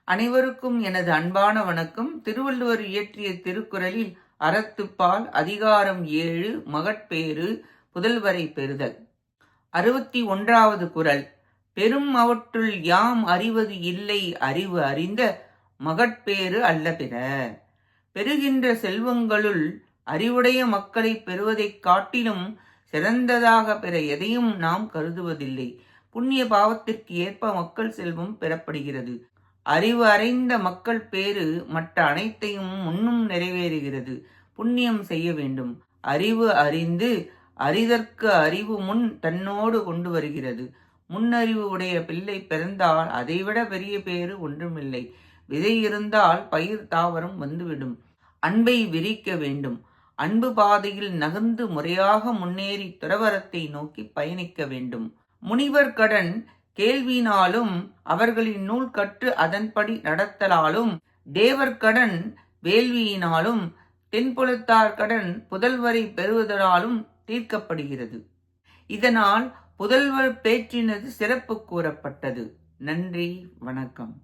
அனைவருக்கும் எனது அன்பான வணக்கம். திருவள்ளுவர் இயற்றிய திருக்குறளில் அறத்துப்பால் அதிகாரம் 7 மகட்பேறு புதல்வரை பெறுதல். 61வது குறள். பெரும் அவற்றுள் யாம் அறிவது இல்லை அறிவு அறிந்த மகட்பேறு அல்ல பிற. பெறுகின்ற செல்வங்களுள் அறிவுடைய மக்களை பெறுவதைக் காட்டிலும் சிறந்ததாக பிற எதையும் நாம் கருதுவதில்லை. புண்ணிய பாவத்திற்கு ஏற்ப மக்கள் செல்வம் பெறப்படுகிறது. அறிவு அறிந்த மக்கள் பேறு மற்ற அனைத்தையும் முன்னும் நிறைவேறுகிறது. புண்ணியம் செய்ய வேண்டும். அறிவு அறிந்து அறிதற்கு அறிவு முன் தன்னோடு கொண்டு வருகிறது. முன்னறிவு உடைய பிள்ளை பிறந்தால் அதைவிட பெரிய பேறு ஒன்றுமில்லை. விதை இருந்தால் பயிர் தாவரம் வந்துவிடும். அன்பை விரிக்க வேண்டும். அன்பு பாதையில் நகர்ந்து முறையாக முன்னேறி துறவரத்தை நோக்கி பயணிக்க வேண்டும். முனிவர் கடன் கேள்வியினாலும் அவர்களின் நூல் கற்று அதன்படி நடத்தலாலும், தேவர் கடன் வேள்வியினாலும், தென்புலத்தார் கடன் புதல்வரை பெறுவதனாலும் தீர்க்கப்படுகிறது. இதனால் புதல்வர் பேற்றினது சிறப்பு கூறப்பட்டது. நன்றி, வணக்கம்.